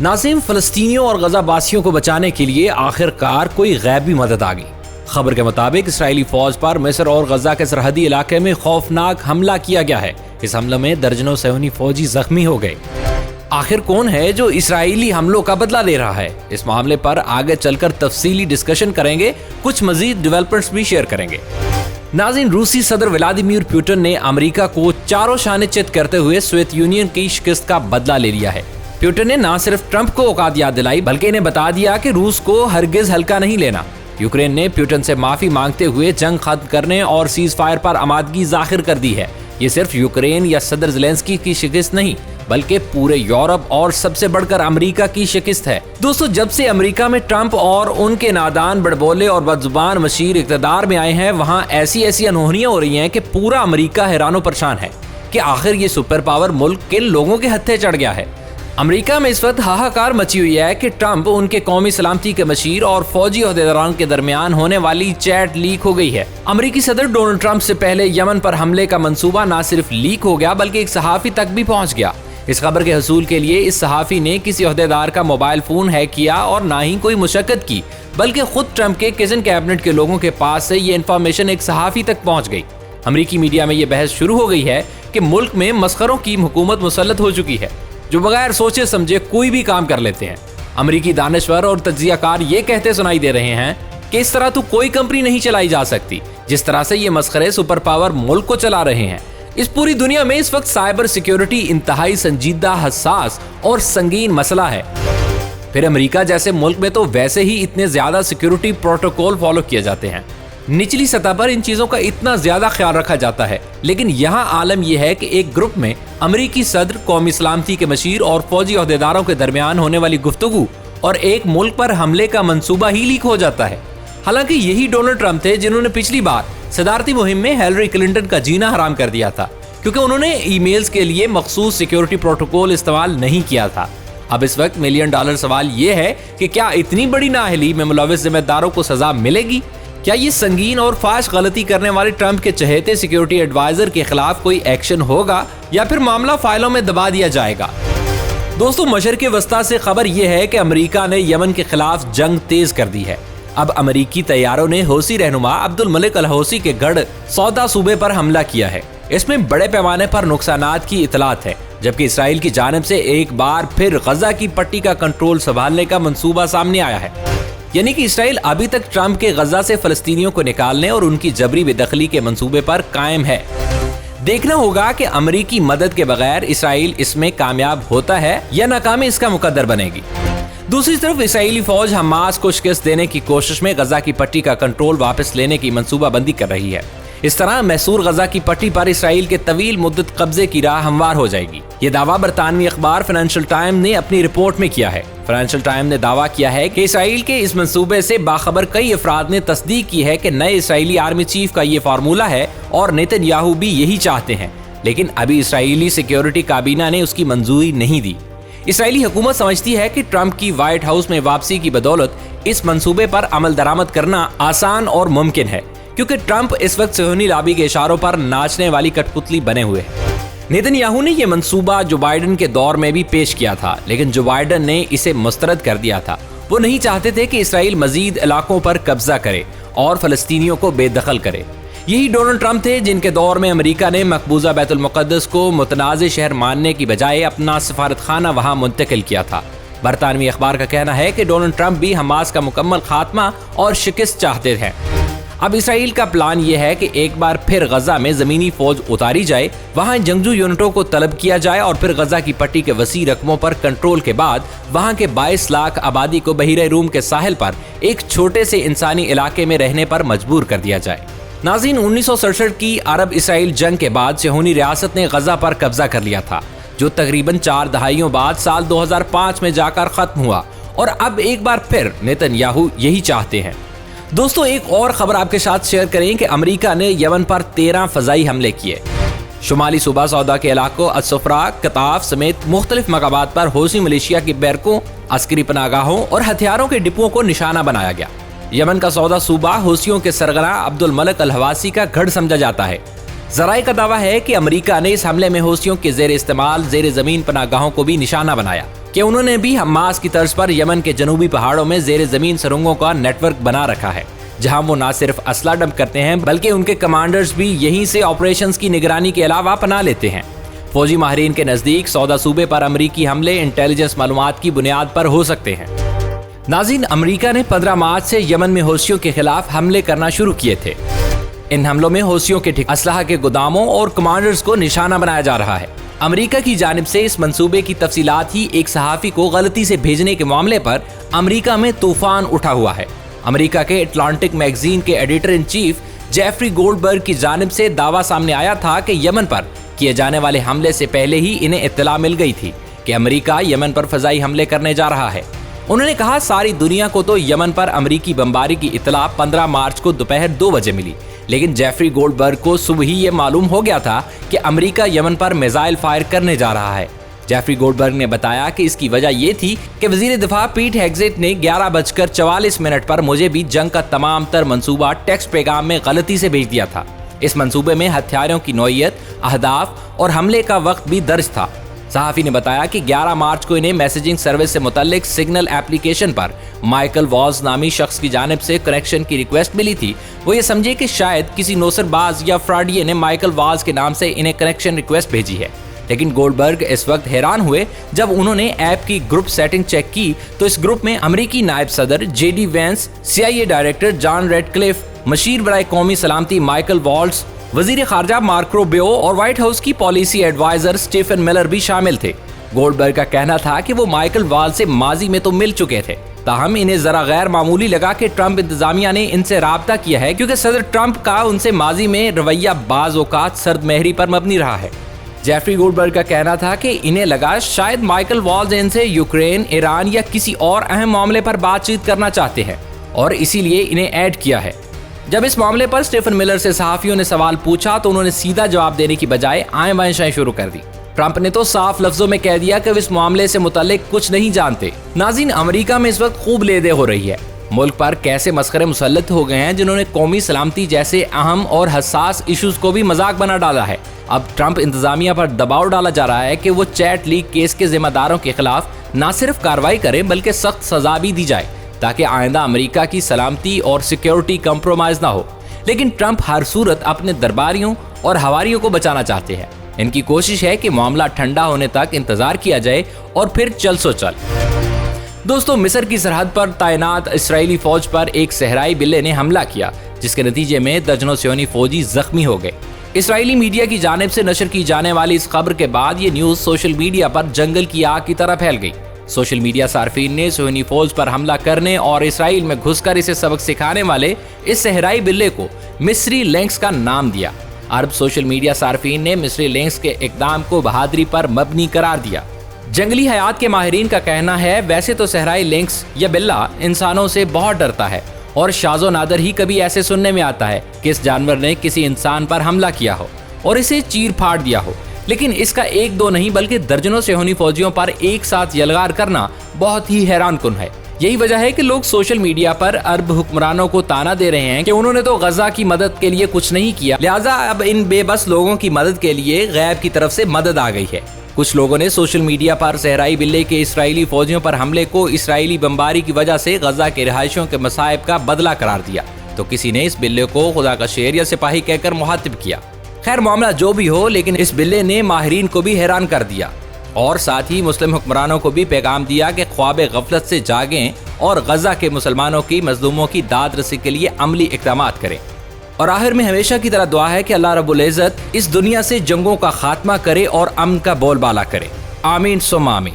नाज़रीन, फ़लस्तीनियों और गजा बासियों को बचाने के लिए आखिरकार कोई गैबी मदद आ गई। खबर के मुताबिक इसराइली फौज पर मिस्र और गजा के सरहदी इलाके में खौफनाक हमला किया गया है। इस हमले में दर्जनों सहूनी फौजी जख्मी हो गए। आखिर कौन है जो इसराइली हमलों का बदला ले रहा है? इस मामले पर आगे चलकर तफसीली डिस्कशन करेंगे, कुछ मजीद डेवलपमेंट्स भी शेयर करेंगे। नाज़रीन, रूसी सदर व्लादिमीर पुतिन ने अमेरिका को चारों शाने चित करते हुए सोवियत यूनियन की शिकस्त का बदला ले लिया है। पुतिन ने न सिर्फ ट्रंप को औकात याद दिलाई, बल्कि इन्हें बता दिया कि रूस को हरगिज हल्का नहीं लेना। यूक्रेन ने पुतिन से माफी मांगते हुए जंग खत्म करने और सीज फायर पर आमादगी जाहिर कर दी है। ये सिर्फ यूक्रेन या सदर ज़ेलेंस्की की शिकस्त नहीं, बल्कि पूरे यूरोप और सबसे बढ़कर अमेरिका की शिकस्त है। दोस्तों, जब से अमेरिका में ट्रंप और उनके नादान, बड़बोले और बदजुबान मशीर इक़्तिदार में आए हैं, वहां ऐसी अनहोनियां हो रही हैं कि पूरा अमेरिका हैरानो परेशान है कि आखिर ये सुपर पावर मुल्क किन लोगों के हत्थे चढ़ गया है। अमेरिका में इस वक्त हाहाकार मची हुई है कि ट्रंप, उनके कौमी सलामती के मशीर और फौजी ओहदेदारों के दरमियान होने वाली चैट लीक हो गई है। अमेरिकी सदर डोनाल्ड ट्रंप से पहले यमन पर हमले का मंसूबा न सिर्फ लीक हो गया, बल्कि एक सहाफी तक भी पहुंच गया। इस खबर के हसूल के लिए इस सहाफी ने किसी ओहदेदार का मोबाइल फोन हैक किया और ना ही कोई मुशक्कत की, बल्कि खुद ट्रंप के किचन कैबिनेट के लोगों के पास से ये इन्फॉर्मेशन एक सहाफी तक पहुंच गई। अमेरिकी मीडिया में ये बहस शुरू हो गई है कि मुल्क में मस्खरों की हुकूमत मुसल्लत हो चुकी है, जो बगैर सोचे समझे कोई भी काम कर लेते हैं। अमेरिकी दानिशवर और तज्जियाकार ये कहते सुनाई दे रहे हैं कि इस तरह तो कोई कंपनी नहीं चलाई जा सकती जिस तरह से ये मस्खरे सुपर पावर मुल्क को चला रहे हैं। इस पूरी दुनिया में इस वक्त साइबर सिक्योरिटी इंतहाई संजीदा, हसास और संगीन मसला है। फिर अमेरिका जैसे मुल्क में तो वैसे ही इतने ज्यादा सिक्योरिटी प्रोटोकॉल फॉलो किए जाते हैं, निचली सतह पर इन चीजों का इतना ज्यादा ख्याल रखा जाता है। लेकिन यहाँ आलम यह है कि एक ग्रुप में अमेरिकी सदर, कौमी सलामती के मशीर और फौजी ओहदेदारों के दरमियान होने वाली गुफ्तगू और एक मुल्क पर हमले का मंसूबा ही लीक हो जाता है। हालांकि यही डोनाल्ड ट्रंप थे जिन्होंने पिछली बार सदारती मुहिम में हिलरी क्लिंटन का जीना हराम कर दिया था, क्योंकि उन्होंने ईमेल्स के लिए मखसूस सिक्योरिटी प्रोटोकॉल इस्तेमाल नहीं किया था। अब इस वक्त $1 मिलियन सवाल ये है कि क्या इतनी बड़ी नाअहली में मुलव्विस जिम्मेदारों को सजा मिलेगी? क्या ये संगीन और फाश गलती करने वाले ट्रंप के चहेते सिक्योरिटी एडवाइजर के खिलाफ कोई एक्शन होगा या फिर मामला फाइलों में दबा दिया जाएगा? दोस्तों, मशरिक़ वस्ता से खबर यह है कि अमेरिका ने यमन के खिलाफ जंग तेज कर दी है। अब अमेरिकी तैयारों ने हौसी रहनुमा अब्दुल मलिक अल हौसी के गढ़ सौदा सूबे पर हमला किया है। इसमें बड़े पैमाने पर नुकसानात की इतलात है, जबकि इसराइल की जानिब से एक बार फिर गजा की पट्टी का कंट्रोल संभालने का मंसूबा सामने आया है। यानी कि इसराइल अभी तक ट्रंप के गजा से फलस्तीनियों को निकालने और उनकी जबरी बेदखली के मंसूबे पर कायम है। देखना होगा कि अमेरिकी मदद के बगैर इसराइल इसमें कामयाब होता है या नाकामी इसका मुकद्दर बनेगी। दूसरी तरफ इसराइली फौज हमास को शिकस्त देने की कोशिश में गजा की पट्टी का कंट्रोल वापस लेने की मंसूबाबंदी कर रही है। इस तरह मैसूर गजा की पट्टी पर इसराइल के तवील मुद्दत कब्जे की राह हमवार हो जाएगी। ये दावा बरतानवी अखबार फाइनेंशियल टाइम ने अपनी रिपोर्ट में किया है। फाइनेंशियल टाइम ने दावा किया है कि इसराइल के इस मंसूबे से बाखबर कई अफराद ने तस्दीक की है कि नए इसराइली आर्मी चीफ का ये फार्मूला है और नेतन्याहू भी यही चाहते हैं, लेकिन अभी इसराइली सिक्योरिटी काबीना ने उसकी मंजूरी नहीं दी। इसराइली हुकूमत समझती है कि ट्रंप की व्हाइट हाउस में वापसी की बदौलत इस मंसूबे पर अमल दरामद करना आसान और मुमकिन है, क्योंकि ट्रंप इस वक्त सहूनी लॉबी के इशारों पर नाचने वाली कठपुतली बने हुए हैं। नेतन्याहू ने यह मंसूबा जो बाइडन के दौर में भी पेश किया था, लेकिन जो बाइडन ने इसे मुस्तरद कर दिया था। वो नहीं चाहते थे कि इसराइल मजीद इलाकों पर कब्जा करे और फलस्तीनियों को बेदखल करे। यही डोनाल्ड ट्रंप थे जिनके दौर में अमेरिका ने मकबूजा बैतुल मुक़द्दस को मुतनाज़ शहर मानने की बजाय अपना सफारत खाना वहां मुंतकिल किया था। बरतानवी अखबार का कहना है कि डोनाल्ड ट्रंप भी हमास का मुकम्मल खात्मा और शिकस्त चाहते हैं। अब इसराइल का प्लान यह है कि एक बार फिर गजा में जमीनी फौज उतारी जाए, वहां जंगजू यूनिटों को तलब किया जाए और फिर गजा की पट्टी के वसी रकमों पर कंट्रोल के बाद वहां के 22 लाख आबादी को बहीरे रूम के साहिल पर एक छोटे से इंसानी इलाके में रहने पर मजबूर कर दिया जाए। नाज़रीन, 1967 की अरब इसराइल जंग के बाद सेहूनी रियासत ने गजा पर कब्जा कर लिया था, जो तकरीबन 4 दहाइयों बाद साल 2005 में जाकर खत्म हुआ और अब एक बार फिर नेतन्याहू यही चाहते हैं। दोस्तों, एक और खबर आपके साथ शेयर करें कि अमेरिका ने यमन पर 13 फजाई हमले किए। शुमाली सूबा सौदा के इलाकों असफरा, कताफ समेत मुख्तलिफ मकामात पर हौसी मलेशिया की बैरकों, अस्करी पनागाहों और हथियारों के डिपुओं को निशाना बनाया गया। यमन का सौदा सूबा हौसियों के सरगना अब्दुल मलिक अल हवासी का गढ़ समझा जाता है। ذرائع کا دعویٰ ہے کہ امریکہ نے اس حملے میں حوثیوں کے زیر استعمال زیر زمین پناہ گاہوں کو بھی نشانہ بنایا کہ انہوں نے بھی حماس کی طرز پر یمن کے جنوبی پہاڑوں میں زیر زمین سرنگوں کا نیٹ ورک بنا رکھا ہے، جہاں وہ نہ صرف اسلحہ ڈمپ کرتے ہیں بلکہ ان کے کمانڈرز بھی یہیں سے آپریشنز کی نگرانی کے علاوہ پناہ لیتے ہیں۔ فوجی ماہرین کے نزدیک سودا صوبے پر امریکی حملے انٹیلیجنس معلومات کی بنیاد پر ہو سکتے ہیں۔ ناظرین، امریکہ نے 15 مارچ سے یمن میں حوثیوں کے خلاف حملے کرنا شروع کیے تھے۔ ان حملوں میں حوثیوں کے اسلحہ کے گوداموں اور کمانڈرز کو نشانہ بنایا جا رہا ہے۔ امریکہ کی جانب سے اس منصوبے کی تفصیلات ہی ایک صحافی کو غلطی سے بھیجنے کے معاملے پر امریکہ میں طوفان اٹھا ہوا ہے۔ امریکہ کے اٹلانٹک میگزین کے ایڈیٹر ان چیف جیفری گولڈبرگ کی جانب سے دعویٰ سامنے آیا تھا کہ یمن پر کیے جانے والے حملے سے پہلے ہی انہیں اطلاع مل گئی تھی کہ امریکہ یمن پر فضائی حملے کرنے جا رہا ہے۔ انہوں نے کہا، ساری دنیا کو تو یمن پر امریکی بمباری کی اطلاع 15 مارچ کو دوپہر 2 بجے ملی، لیکن جیفری گولڈبرگ کو صبح ہی یہ معلوم ہو گیا تھا کہ امریکہ یمن پر میزائل فائر کرنے جا رہا ہے۔ جیفری گولڈبرگ نے بتایا کہ اس کی وجہ یہ تھی کہ وزیر دفاع پیٹ ہیگزیٹ نے 11:44 پر مجھے بھی جنگ کا تمام تر منصوبہ ٹیکسٹ پیغام میں غلطی سے بھیج دیا تھا۔ اس منصوبے میں ہتھیاروں کی نوعیت، اہداف اور حملے کا وقت بھی درج تھا۔ صحافی نے بتایا کہ 11 مارچ کو انہیں میسیجنگ سروس سے متعلق سگنل ایپلیکیشن پر مائیکل والز نامی شخص کی جانب سے کنیکشن کی ریکویسٹ ملی تھی۔ وہ یہ سمجھے کہ شاید کسی نوسر باز یا فراڈیے نے مائیکل والز کے نام سے انہیں کنیکشن ریکویسٹ بھیجی ہے، لیکن گولڈبرگ اس وقت حیران ہوئے جب انہوں نے ایپ کی گروپ سیٹنگ چیک کی تو اس گروپ میں امریکی نائب صدر J D Vance, CIA director John Ratcliffe, مشیر برائے قومی سلامتی مائیکل والز، وزیر خارجہ مارکو روبیو اور وائٹ ہاؤس کی پالیسی ایڈوائزر سٹیفن ملر بھی شامل تھے۔ گولڈبرگ کا کہنا تھا کہ وہ مائیکل والز سے ماضی میں تو مل چکے تھے، تاہم انہیں ذرا غیر معمولی لگا کہ ٹرمپ انتظامیہ نے ان سے رابطہ کیا ہے کیونکہ صدر ٹرمپ کا ان سے ماضی میں رویہ بعض اوقات سرد مہری پر مبنی رہا ہے۔ جیفری گولڈبرگ کا کہنا تھا کہ انہیں لگا شاید مائیکل والز ان سے یوکرین، ایران یا کسی اور اہم معاملے پر بات چیت کرنا چاہتے ہیں اور اسی لیے انہیں ایڈ کیا ہے۔ جب اس معاملے پر سٹیفن ملر سے صحافیوں نے سوال پوچھا تو انہوں نے سیدھا جواب دینے کی بجائے آئیں بائیں شائیں شروع کر دی۔ ٹرمپ نے تو صاف لفظوں میں کہہ دیا کہ وہ اس معاملے سے متعلق کچھ نہیں جانتے۔ ناظرین، امریکہ میں اس وقت خوب لیدے ہو رہی ہے۔ ملک پر کیسے مسخرے مسلط ہو گئے ہیں جنہوں نے قومی سلامتی جیسے اہم اور حساس ایشوز کو بھی مذاق بنا ڈالا ہے۔ اب ٹرمپ انتظامیہ پر دباؤ ڈالا جا رہا ہے کہ وہ چیٹ لیک کیس کے ذمہ داروں کے خلاف نہ صرف کارروائی کرے بلکہ سخت سزا بھی دی جائے تاکہ آئندہ امریکہ کی سلامتی اور سیکیورٹی کمپرومائز نہ ہو۔ لیکن ٹرمپ ہر صورت اپنے درباریوں اور ہواریوں کو بچانا چاہتے ہیں۔ ان کی کوشش ہے کہ معاملہ ٹھنڈا ہونے تک انتظار کیا جائے اور پھر چل سو چل۔ دوستو، مصر کی سرحد پر تعینات اسرائیلی فوج پر ایک صحرائی بلے نے حملہ کیا جس کے نتیجے میں درجنوں صہیونی فوجی زخمی ہو گئے۔ اسرائیلی میڈیا کی جانب سے نشر کی جانے والی اس خبر کے بعد یہ نیوز سوشل میڈیا پر جنگل کی آگ کی طرح پھیل گئی۔ سوشل میڈیا صارفین نے صہیونی فوج پر حملہ کرنے اور اسرائیل میں گھس کر اسے سبق سکھانے والے اس صحرائی بلے کو مصری لینکس کا نام دیا۔ عرب سوشل میڈیا صارفین نے مصری لینکس کے اقدام کو بہادری پر مبنی قرار دیا۔ جنگلی حیات کے ماہرین کا کہنا ہے ویسے تو صحرائی لینکس یا بلہ انسانوں سے بہت ڈرتا ہے اور شاذ و نادر ہی کبھی ایسے سننے میں آتا ہے کہ اس جانور نے کسی انسان پر حملہ کیا ہو اور اسے چیر پھاڑ دیا ہو، لیکن اس کا ایک دو نہیں بلکہ درجنوں صہیونی فوجیوں پر ایک ساتھ یلغار کرنا بہت ہی حیران کن ہے۔ یہی وجہ ہے کہ لوگ سوشل میڈیا پر عرب حکمرانوں کو تانا دے رہے ہیں کہ انہوں نے تو غزہ کی مدد کے لیے کچھ نہیں کیا، لہٰذا اب ان بے بس لوگوں کی مدد کے لیے غیب کی طرف سے مدد آ گئی ہے۔ کچھ لوگوں نے سوشل میڈیا پر صحرائی بلے کے اسرائیلی فوجیوں پر حملے کو اسرائیلی بمباری کی وجہ سے غزہ کے رہائشیوں کے مصائب کا بدلہ قرار دیا، تو کسی نے اس بلے کو خدا کا شیر یا سپاہی کہہ کر مخاطب کیا۔ خیر، معاملہ جو بھی ہو، لیکن اس بلے نے ماہرین کو بھی حیران کر دیا اور ساتھ ہی مسلم حکمرانوں کو بھی پیغام دیا کہ خواب غفلت سے جاگیں اور غزہ کے مسلمانوں کی مظلوموں کی داد رسی کے لیے عملی اقدامات کریں۔ اور آخر میں ہمیشہ کی طرح دعا ہے کہ اللہ رب العزت اس دنیا سے جنگوں کا خاتمہ کرے اور امن کا بول بالا کرے۔ آمین ثم آمین۔